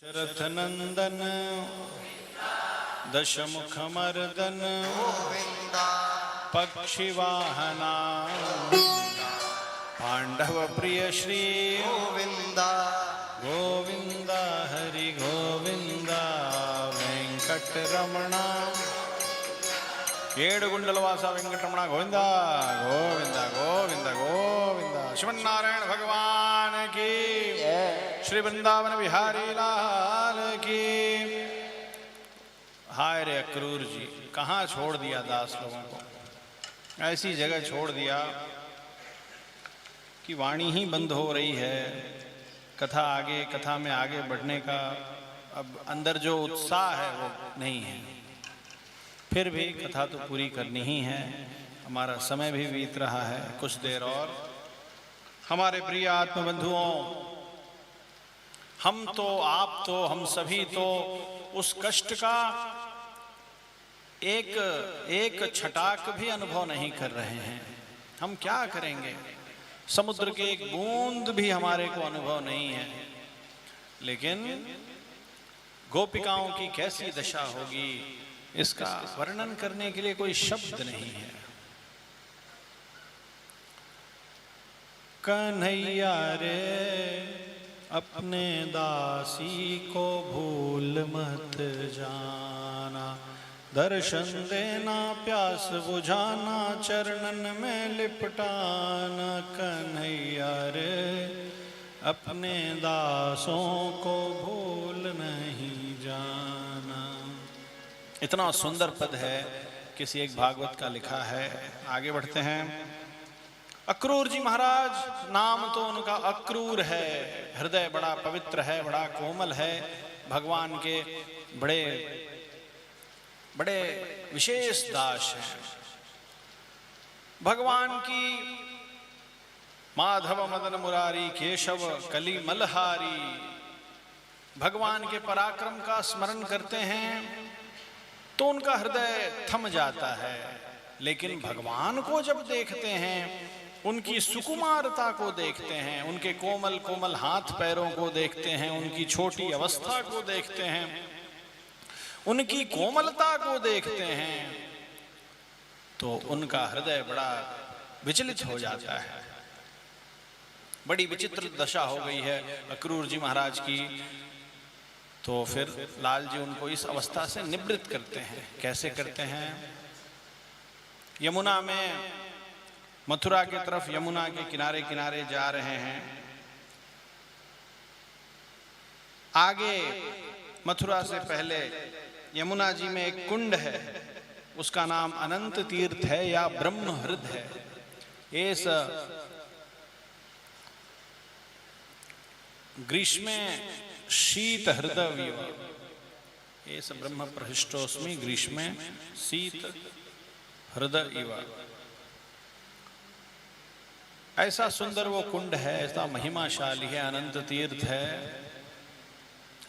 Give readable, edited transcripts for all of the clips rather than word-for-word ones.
शरथ नंदन दशमुख मर्दन पक्षी वाहना पांडव प्रिय श्री गोविंदा गोविंदा हरि गोविंदा वेंकटरमण ఏడుగుండలవాస వెంకటరమణ గోవింద గోవింద గోవింద గోవింద श्रीमन्नारायण भगवान की श्री वृंदावन बिहारी लाल की। हाय रे अक्रूर जी, कहाँ छोड़ दिया दास लोगों को, ऐसी जगह छोड़ दिया कि वाणी ही बंद हो रही है। कथा में आगे बढ़ने का अब अंदर जो उत्साह है वो नहीं है। फिर भी कथा तो पूरी करनी ही है, हमारा समय भी बीत रहा है। कुछ देर और हमारे प्रिय आत्मबंधुओं, हम तो आप तो हम सभी तो उस कष्ट का एक छटाक भी अनुभव नहीं कर रहे हैं। हम क्या करेंगे, समुद्र के एक बूंद भी हमारे को अनुभव नहीं है। लेकिन गोपिकाओं की कैसी दशा होगी, इसका वर्णन करने के लिए कोई शब्द नहीं है। कन्हैया रे अपने दासी को भूल मत जाना, दर्शन देना प्यास बुझाना चरणन में लिपटाना। कन्हैया रे अपने दासों को भूल नहीं जाना। इतना सुंदर पद है, किसी एक भागवत का लिखा है। आगे बढ़ते हैं। अक्रूर जी महाराज, नाम तो उनका अक्रूर है, हृदय बड़ा पवित्र है, बड़ा कोमल है, भगवान के बड़े बड़े विशेष दास हैं। भगवान की माधव मदन मुरारी केशव कली मलहारी, भगवान के पराक्रम का स्मरण करते हैं तो उनका हृदय थम जाता है। लेकिन भगवान को जब देखते हैं, उनकी सुकुमारता को देखते हैं, उनके कोमल कोमल हाथ पैरों को देखते हैं, उनकी छोटी अवस्था को देखते हैं, उनकी कोमलता को देखते हैं, तो उनका हृदय बड़ा विचलित हो जाता है। बड़ी विचित्र दशा हो गई है अक्रूर जी महाराज की। तो फिर लाल जी उनको इस अवस्था से निवृत्त करते हैं। कैसे करते हैं? यमुना में, मथुरा की तरफ यमुना के किनारे किनारे जा रहे हैं। आगे मथुरा से पहले यमुना जी में एक कुंड है, उसका नाम अनंत तीर्थ है या ब्रह्म हृद है। इस ग्रीष्म शीत हृदय एस ब्रह्म प्रहिष्टोस्मि ग्रीष्म शीत हृदय इव। ऐसा सुंदर वो कुंड है, ऐसा महिमाशाली है, अनंत तीर्थ है।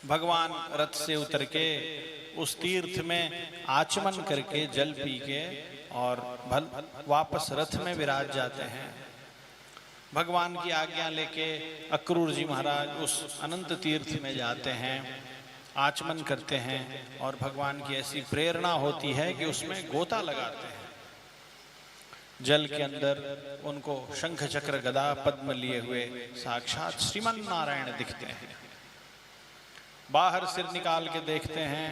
भगवान रथ से उतर के उस तीर्थ में आचमन करके जल पी के और वापस रथ में विराज जाते हैं। भगवान की आज्ञा लेके अक्रूर जी महाराज उस अनंत तीर्थ में जाते हैं, आचमन करते हैं और भगवान की ऐसी प्रेरणा होती है कि उसमें गोता लगाते हैं। जल के अंदर उनको शंख चक्र गदा पद्म लिए हुए साक्षात श्रीमन नारायण दिखते हैं। बाहर सिर निकाल के देखते हैं,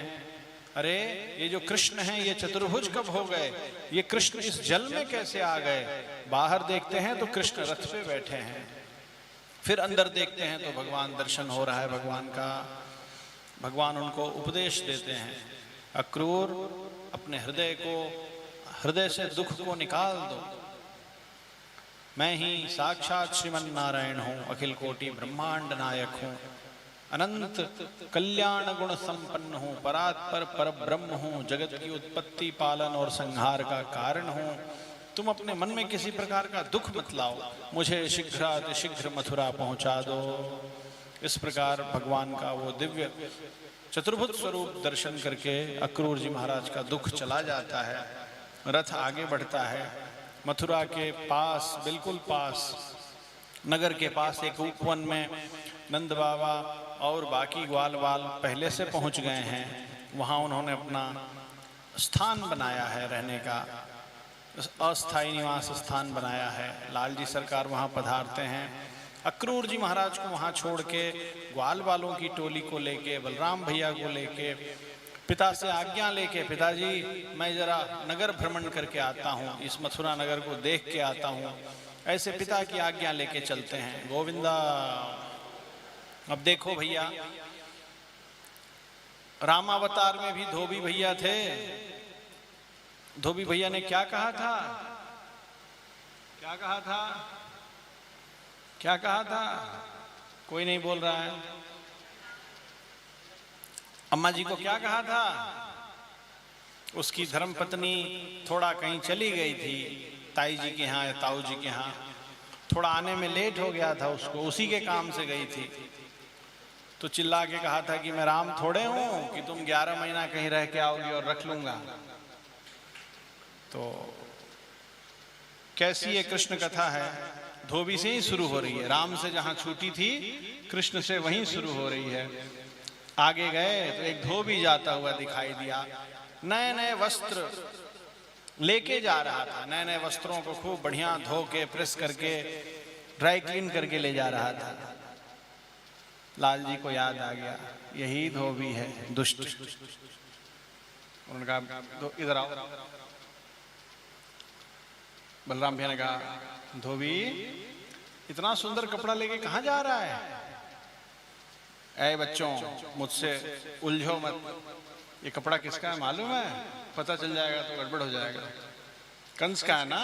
अरे ये जो कृष्ण हैं ये चतुर्भुज कब हो गए, ये कृष्ण इस जल में कैसे आ गए? बाहर देखते हैं तो कृष्ण रथ पे बैठे हैं। फिर अंदर देखते हैं तो भगवान दर्शन हो रहा है भगवान का। भगवान उनको उपदेश देते हैं, अक्रूर अपने हृदय से दुख को निकाल दो। मैं ही साक्षात श्रीमन नारायण हूँ, अखिल कोटि ब्रह्मांड नायक हूँ, अनंत कल्याण गुण संपन्न हूँ, परात्पर पर ब्रह्म हूँ, जगत की उत्पत्ति पालन और संहार का कारण हूँ। तुम अपने मन में किसी प्रकार का दुख मत लाओ, मुझे शीघ्र मथुरा पहुंचा दो। इस प्रकार भगवान का वो दिव्य चतुर्भुज स्वरूप दर्शन करके अक्रूर जी महाराज का दुख चला जाता है। रथ आगे बढ़ता है। मथुरा के पास, बिल्कुल पास नगर के पास एक उपवन में नंद बाबा और बाकी ग्वाल वाल पहले से पहुंच गए हैं। वहाँ उन्होंने अपना स्थान बनाया है, रहने का अस्थाई निवास स्थान बनाया है। लाल जी सरकार वहाँ पधारते हैं। अक्रूर जी महाराज को वहाँ छोड़ के ग्वाल वालों की टोली को लेके, बलराम भैया को लेके, पिता से आज्ञा लेके, पिताजी मैं जरा नगर भ्रमण करके आता हूँ, इस मथुरा नगर को देख के आता हूँ, ऐसे पिता की आज्ञा लेके चलते हैं। गोविंदा। अब देखो भैया, रामावतार में भी धोबी भैया थे। धोबी भैया ने क्या कहा था? क्या कहा था? क्या कहा था? कोई नहीं बोल रहा है। अम्मा जी को क्या कहा था? उसकी धर्मपत्नी थोड़ा कहीं चली गई थी, ताई जी के यहाँ या ताऊ जी के यहाँ, थोड़ा आने में लेट हो गया था उसको, उसी के काम से गई थी। तो चिल्ला के कहा था कि मैं राम थोड़े हूं कि तुम 11 महीना कहीं रह के आओगी और रख लूंगा। तो कैसी ये कृष्ण कथा है, धोबी से ही शुरू हो रही है। राम से जहां छूटी थी, कृष्ण से वहीं शुरू हो रही है। आगे गए तो एक धोबी जाता हुआ दिखाई दिया, नए नए वस्त्र लेके जा रहा था। नए नए वस्त्रों को खूब बढ़िया धो के, प्रेस करके, ड्राई क्लीन करके ले जा रहा था। लाल जी को याद आ गया, यही धोबी है, दुष्ट। उन्होंने कहा इधर आओ। बलराम भैया ने कहा, धोबी इतना सुंदर कपड़ा लेके कहाँ जा रहा है? ऐ बच्चों, मुझसे उलझो मत। ये कपड़ा किसका है मालूम है? पता चल जाएगा तो गड़बड़ हो जाएगा। कंस का है ना?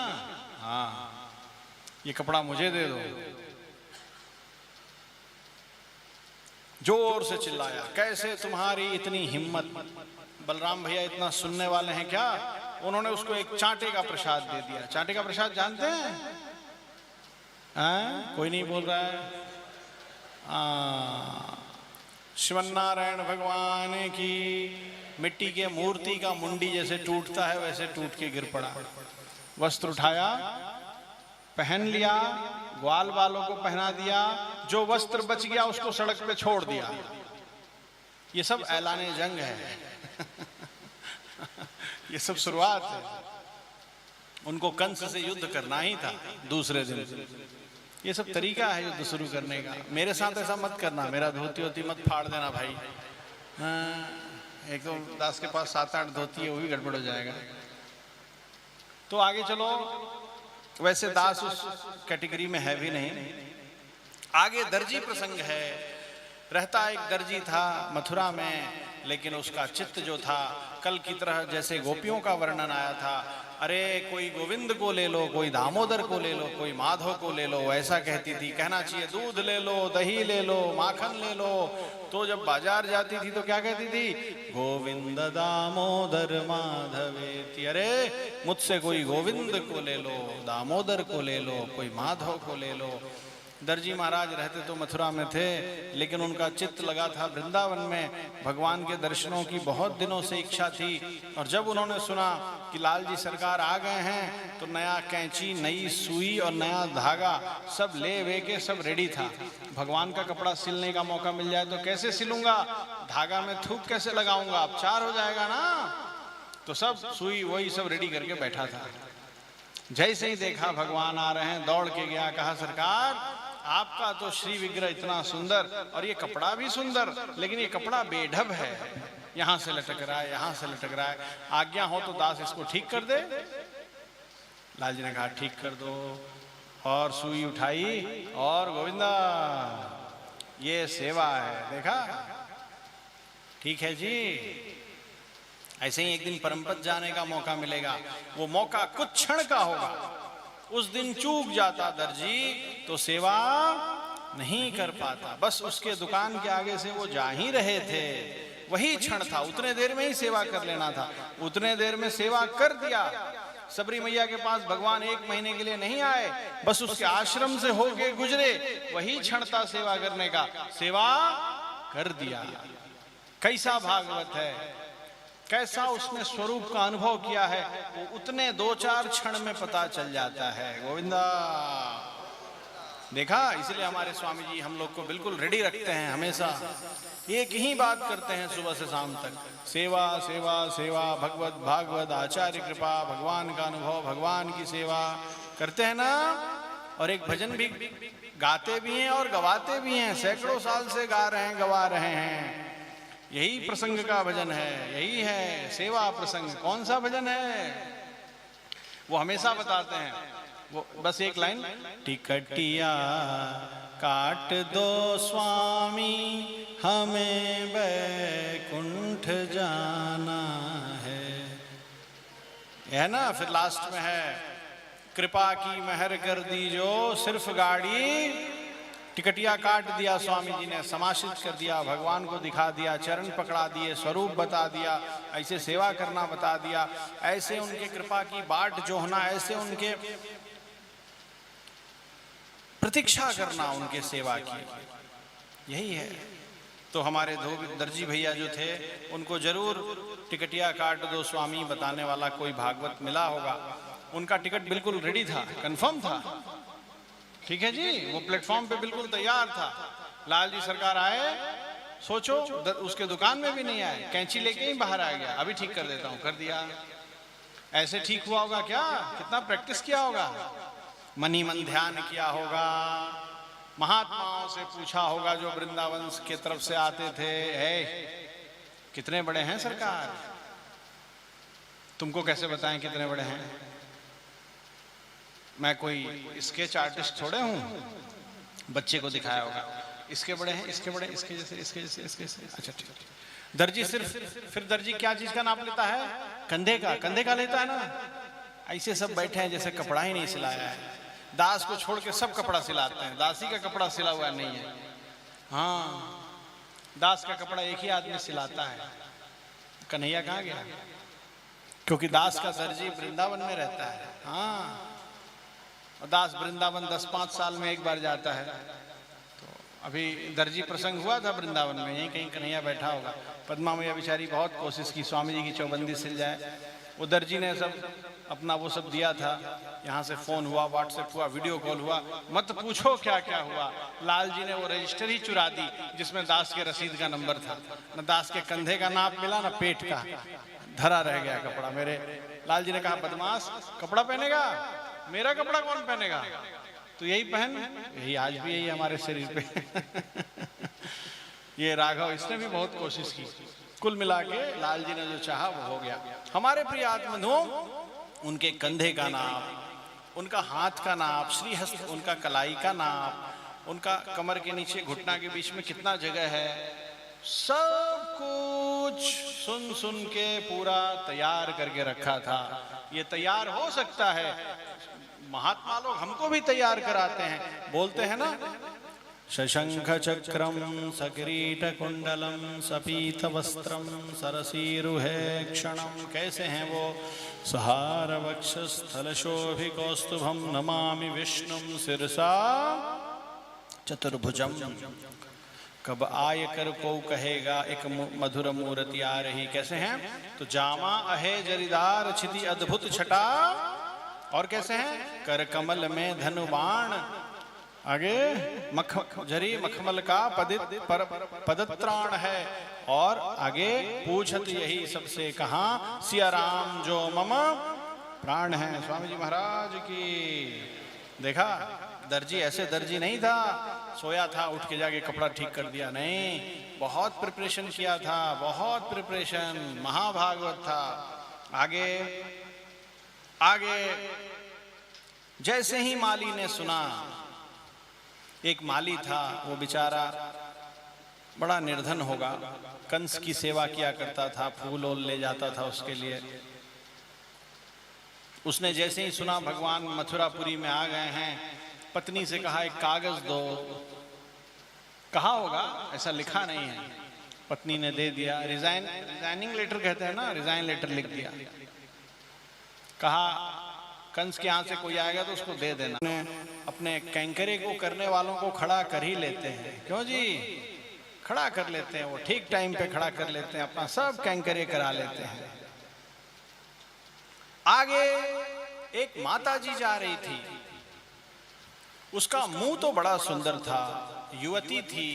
हाँ, ये कपड़ा मुझे दे दो। जोर से चिल्लाया, कैसे तुम्हारी इतनी हिम्मत? बलराम भैया इतना सुनने वाले हैं क्या? उन्होंने उसको एक चांटे का प्रसाद दे दिया। चांटे का प्रसाद जानते हैं? कोई नहीं बोल रहा है। श्रीमन्नारायण भगवान की मिट्टी के मूर्ति का मुंडी जैसे टूटता है, वैसे टूट के गिर पड़ा। वस्त्र उठाया, पहन लिया, ग्वाल वालों को पहना दिया, जो वस्त्र बच गया उसको सड़क पे छोड़ दिया। ये सब ऐलाने जंग है। ये सब शुरुआत है। उनको कंस से युद्ध करना ही था दूसरे दिन। ये सब तरीका है युद्ध शुरू करने का। मेरे साथ ऐसा मत करना, मेरा धोती होती मत फाड़ देना भाई। एक तो दास के पास 7-8 धोती है, वो भी गड़बड़ हो जाएगा। तो आगे चलो। वैसे दास उस कैटेगरी में है भी नहीं। आगे दर्जी प्रसंग है। रहता एक दर्जी था मथुरा में, लेकिन उसका चित्त जो था कल की तरह, जैसे गोपियों का वर्णन आया था, अरे कोई गोविंद को ले लो, कोई दामोदर को ले लो, कोई माधव को ले लो, ऐसा कहती थी। कहना चाहिए दूध ले लो, दही ले लो, माखन ले लो। तो जब बाजार जाती थी तो क्या कहती थी? गोविंद दामोदर माधवेति। अरे मुझसे कोई गोविंद को ले लो, दामोदर को ले लो, कोई माधव को ले लो। दर्जी महाराज रहते तो मथुरा में थे, लेकिन उनका चित्त लगा था वृंदावन में। भगवान के दर्शनों की बहुत दिनों से इच्छा थी, और जब उन्होंने सुना कि लाल जी सरकार आ गए हैं, तो नया कैंची, नई सुई और नया धागा सब ले वे के सब रेडी था। भगवान का कपड़ा सिलने का मौका मिल जाए तो कैसे सिलूंगा, धागा में थूक कैसे लगाऊंगा, अब चार हो जाएगा ना। तो सब सुई वही सब रेडी करके बैठा था। जैसे ही देखा भगवान आ रहे हैं, दौड़ के गया, कहा सरकार आपका तो श्री विग्रह इतना सुंदर, और ये कपड़ा भी सुंदर, लेकिन ये कपड़ा बेढब है, यहां से लटक रहा है, यहां से लटक रहा है। आज्ञा हो तो दास इसको ठीक कर दे। लाल जी ने कहा ठीक कर दो, और सुई उठाई, और गोविंदा ये सेवा है, देखा? ठीक है जी। ऐसे ही एक दिन परमपद जाने का मौका मिलेगा। वो मौका कुछ क्षण का होगा। उस दिन चूक जाता दर्जी तो सेवा नहीं कर पाता। बस उसके दुकान के आगे से वो जा ही रहे थे, वही क्षण था, उतने देर में ही सेवा कर लेना था। उतने देर में सेवा कर दिया। सबरी मैया के पास भगवान 1 महीने के लिए नहीं आए, बस उसके आश्रम से होके गुजरे, वही क्षण था सेवा करने का। सेवा कर दिया। कैसा भागवत है, कैसा उसने स्वरूप का अनुभव किया है, वो उतने 2-4 क्षण में पता चल जाता है। गोविंदा देखा, इसलिए हमारे स्वामी जी हम लोग को बिल्कुल रेडी रखते हैं, हमेशा एक ही बात करते हैं सुबह से शाम तक, सेवा सेवा सेवा, भगवत भागवत आचार्य कृपा, भगवान का अनुभव, भगवान की सेवा करते हैं ना। और एक भजन भी गाते भी हैं और गवाते भी हैं, सैकड़ों साल से गा रहे हैं, गवा रहे हैं। यही प्रसंग का भजन है, यही है सेवा प्रसंग। कौन सा भजन है वो हमेशा बताते हैं, वो बस एक लाइन, टिकटिया काट दो स्वामी हमें बैकुंठ जाना है ना। फिर लास्ट में है, कृपा की मेहर कर दीजो सिर्फ गाड़ी, टिकटिया काट दिया स्वामी जी ने, समाशित कर दिया, भगवान को दिखा दिया, चरण पकड़ा दिए, स्वरूप बता दिया, ऐसे सेवा करना बता दिया, ऐसे उनके कृपा की बाट जोहना, ऐसे उनके प्रतीक्षा करना उनके सेवा की, यही है। तो हमारे दर्जी भैया जो थे उनको जरूर टिकटिया काट दो स्वामी बताने वाला कोई भागवत मिला होगा। उनका टिकट बिल्कुल रेडी था, कंफर्म था, ठीक है जी, वो प्लेटफॉर्म पे बिल्कुल तैयार था। लाल जी सरकार आए, सोचो उसके दुकान में भी नहीं आए, कैंची लेके ही बाहर आ गया, अभी ठीक कर देता हूँ, कर दिया। ऐसे ठीक हुआ होगा क्या? कितना प्रैक्टिस किया होगा, मन ही मन ध्यान किया होगा, महात्माओं से पूछा होगा जो वृंदावन के तरफ से आते थे, कितने बड़े हैं सरकार, तुमको कैसे बताएं कितने बड़े हैं, मैं कोई स्केच आर्टिस्ट थोड़े हूँ, बच्चे को दिखाया होगा, इसके बड़े हैं, इसके बड़े, इसके जैसे, इसके जैसे, इसके जैसे, अच्छा ठीक है। दर्जी फिर दर्जी क्या चीज का नाप लेता है? कंधे का लेता है ना। ऐसे सब बैठे हैं जैसे कपड़ा ही नहीं सिलाया है। दास को छोड़ के सब कपड़ा सिलाते हैं, दासी का कपड़ा सिला हुआ नहीं है। हाँ, दास का कपड़ा एक ही आदमी सिलाता है। कन्हैया कहाँ गया? क्योंकि दास का दर्जी वृंदावन में रहता है। हाँ, दास वृंदावन 10-5 साल में एक बार जाता है। तो अभी दर्जी प्रसंग हुआ था वृंदावन में, यहीं कहीं कन्हैया बैठा होगा। पद्मा मैया बेचारी बहुत कोशिश की स्वामी जी की चौबंदी सिल जाए, वो दर्जी ने सब अपना वो सब दिया था, यहाँ से फोन हुआ, व्हाट्सएप हुआ, वीडियो कॉल हुआ, मत पूछो क्या क्या हुआ। लाल जी ने वो रजिस्टर ही चुरा दी जिसमें दास के रसीद का नंबर था, न दास के कंधे का नाप मिला न पेट का, धरा रह गया कपड़ा। मेरे लाल जी ने कहा, बदमाश कपड़ा पहनेगा, मेरा कपड़ा कौन पहनेगा, तो यही पहन। यही आज भी यही हमारे शरीर पे ये राघव, इसने भी बहुत कोशिश की। कुल मिला के लाल जी ने जो चाहा वो हो गया। हमारे प्रिय आत्मधो, उनके कंधे का नाप, उनका हाथ का नाप, श्रीहस्त, उनका कलाई का नाप, उनका कमर के नीचे घुटना के बीच में कितना जगह है, सब कुछ सुन सुन के पूरा तैयार करके रखा था। ये तैयार हो सकता है, महात्मा लोग हमको भी तैयार कराते हैं, बोलते हैं ना, शशंख चक्रम सकिरीट कुंडलम सपीत वस्त्रम सरसीरुहे क्षणम। कैसे हैं वो? सहार वक्षस्थल शोभिकौस्तुभम नमामि विष्णुम शिरसा चतुर्भुजम। कब आय कर को कहेगा एक मधुर मूर्ति आ रही। कैसे हैं? तो जामा अहे जरीदार छिति अद्भुत छटा, और कैसे हैं? कर कमल में धनुबाण, आगे जरी मखमल का पदत्राण है, और आगे पूछत यही सबसे कहा, सिया राम जो मम प्राण है। स्वामी जी महाराज की। देखा, दर्जी ऐसे दर्जी नहीं था, सोया था उठ के जाके कपड़ा ठीक कर दिया, नहीं, बहुत प्रिपरेशन किया था, बहुत प्रिपरेशन, महाभागवत था। आगे आगे जैसे ही माली ने सुना, एक माली था, वो बेचारा बड़ा निर्धन होगा, कंस की सेवा किया करता था, फूल ओल ले जाता था उसके लिए। उसने जैसे ही सुना भगवान मथुरापुरी में आ गए हैं, पत्नी से कहा एक कागज दो। कहा होगा, ऐसा लिखा नहीं है, पत्नी ने दे दिया। रिजाइनिंग लेटर कहते हैं ना, रिजाइन लेटर लिख दिया। कहा कंस के यहाँ से कोई आएगा तो उसको दे देना। अपने कैंकरे को करने वालों को खड़ा कर ही लेते हैं, क्यों जी? खड़ा कर लेते हैं, वो ठीक टाइम पे खड़ा कर लेते हैं, अपना सब कैंकरे करा लेते हैं। आगे एक माता जी जा रही थी, उसका मुंह तो बड़ा सुंदर था, युवती थी,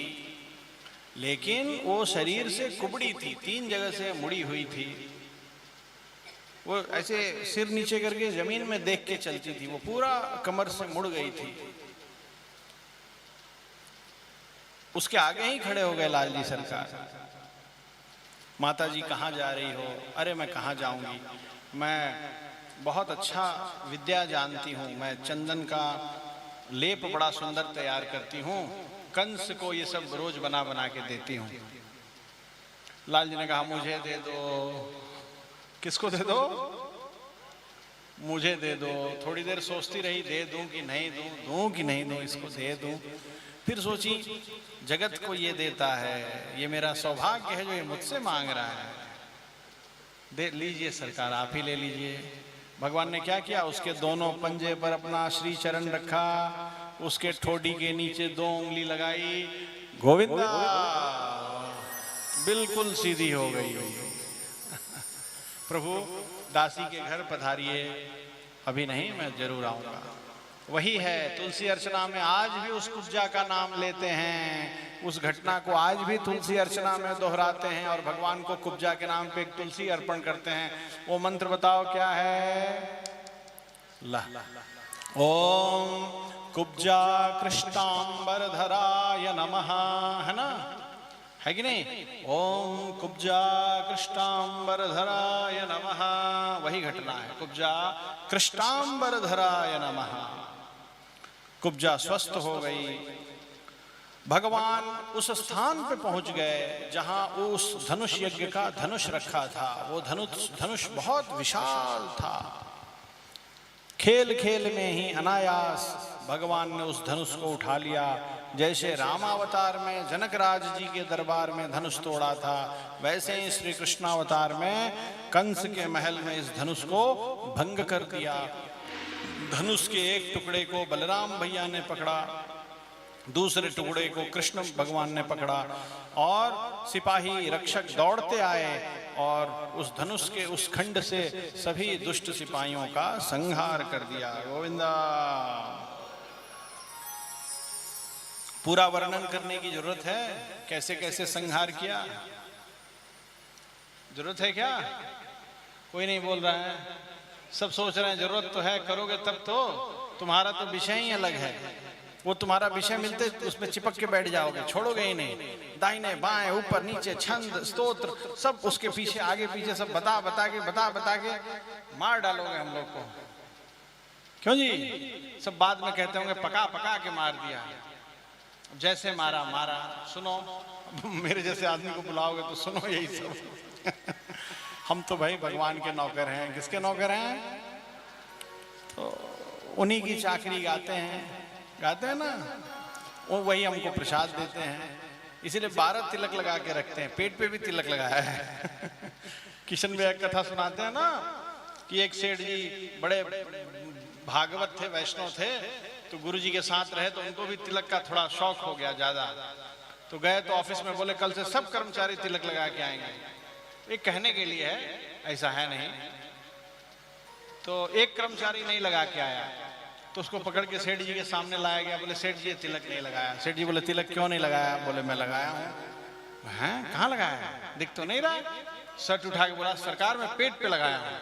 लेकिन वो शरीर से कुबड़ी थी, 3 जगह से मुड़ी हुई थी। वो ऐसे सिर नीचे करके जमीन में देख के चलती थी, वो पूरा कमर से मुड़ गई थी। उसके आगे ही खड़े हो गए लालजी सरकार। माता जी कहाँ जा रही हो? अरे मैं कहाँ जाऊंगी, मैं बहुत अच्छा विद्या जानती हूँ, मैं चंदन का लेप बड़ा सुंदर तैयार करती हूँ, कंस को ये सब रोज बना बना के देती हूँ। लाल जी ने कहा मुझे दे दो। किसको दे दो? मुझे दे दो। थोड़ी देर सोचती रही, दे दूं कि नहीं दूं, दूं कि नहीं दूं, इसको दे दूं। फिर सोची जगत को ये देता है, ये मेरा सौभाग्य है जो ये मुझसे मांग रहा है, दे लीजिए सरकार, आप ही ले लीजिए। भगवान ने क्या किया? उसके दोनों पंजे पर अपना श्री चरण रखा, उसके ठोडी के नीचे 2 उंगली लगाई, गोविंदा, बिल्कुल सीधी हो गई। प्रभु दासी के घर पधारिए। अभी नहीं, मैं जरूर आऊंगा। वही है, तुलसी अर्चना में आज भी उस कुब्जा का नाम लेते हैं, उस घटना को आज भी तुलसी अर्चना में दोहराते हैं और भगवान को कुब्जा के नाम पे एक तुलसी अर्पण करते हैं। वो मंत्र बताओ क्या है? ला ओम कुब्जा कृष्णांबरधराय नमः, है ना, है कि नहीं? ओम कुब्जा कृष्णांबरधराय नमः, वही घटना है, कुब्जा कृष्णांबरधराय नमः। कुब्जा स्वस्थ हो गई। भगवान उस स्थान पे पहुंच गए जहां उस धनुष यज्ञ का धनुष रखा था। वो धनुष बहुत विशाल था। खेल खेल में ही अनायास भगवान ने उस धनुष को उठा लिया। जैसे रामावतार में जनकराज जी के दरबार में धनुष तोड़ा था, वैसे ही श्री कृष्णावतार में कंस के महल में इस धनुष को भंग कर दिया। धनुष के एक टुकड़े को बलराम भैया ने पकड़ा, दूसरे टुकड़े को कृष्ण भगवान ने पकड़ा और सिपाही रक्षक दौड़ते आए और उस धनुष के उस खंड से सभी दुष्ट सिपाहियों का संहार कर दिया। गोविंदा। पूरा वर्णन करने की जरूरत है, कैसे कैसे संहार किया? जरूरत है क्या? कोई नहीं बोल रहा है, सब सोच रहे हैं जरूरत तो है, करोगे तब तो। तुम्हारा तो विषय ही अलग है, वो तुम्हारा विषय मिलते उसमें चिपक के बैठ जाओगे, छोड़ोगे ही नहीं। दाहिने बाएं ऊपर नीचे छंद स्तोत्र सब उसके पीछे आगे पीछे सब बता बता के मार डालोगे हम लोग को। क्यों जी? सब बाद में कहते होंगे पका पका के मार दिया। जैसे मारा मारा, सुनो मेरे जैसे आदमी को बुलाओगे तो सुनो यही सब। हम तो भाई भगवान के नौकर हैं। किसके नौकर हैं? तो उन्हीं की चाकरी गाते हैं ना, वो वही हमको प्रसाद देते हैं। इसीलिए 12 तिलक लगा के रखते हैं, पेट पे भी तिलक लगाया है। किशन भैया कथा सुनाते हैं ना कि एक सेठ जी बड़े भागवत थे, वैष्णव थे, तो गुरु जी के साथ रहे तो उनको भी तिलक का थोड़ा शौक हो गया ज्यादा। तो गए तो ऑफिस में बोले कल से सब कर्मचारी तिलक लगा के आएंगे। ये कहने के लिए है, ऐसा है नहीं। तो एक कर्मचारी नहीं लगा के आया तो उसको पकड़ के सेठ जी के सामने लाया गया। बोले सेठ जी तिलक नहीं लगाया। सेठ जी बोले तिलक क्यों नहीं लगाया? बोले मैं लगाया हूँ। हैं? कहाँ लगाया? दिख तो नहीं रहा। शर्ट उठा के बोला सरकार मैं पेट पे लगाया हूँ।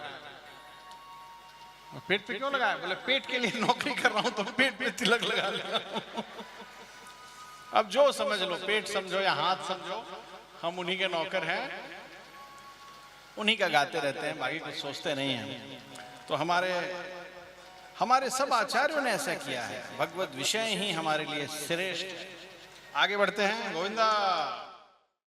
पेट पे क्यों लगाया? बोले पेट के लिए नौकरी कर रहा हूँ तो पेट पे तिलक लगा लिया। अब जो समझ लो, पेट समझो या हाथ समझो, हम उन्हीं के नौकर हैं, उन्हीं का गाते रहते हैं, बाकी कुछ सोचते नहीं हैं। तो हमारे सब आचार्यों ने ऐसा किया है। भगवत विषय ही हमारे लिए श्रेष्ठ। आगे बढ़ते हैं। गोविंदा।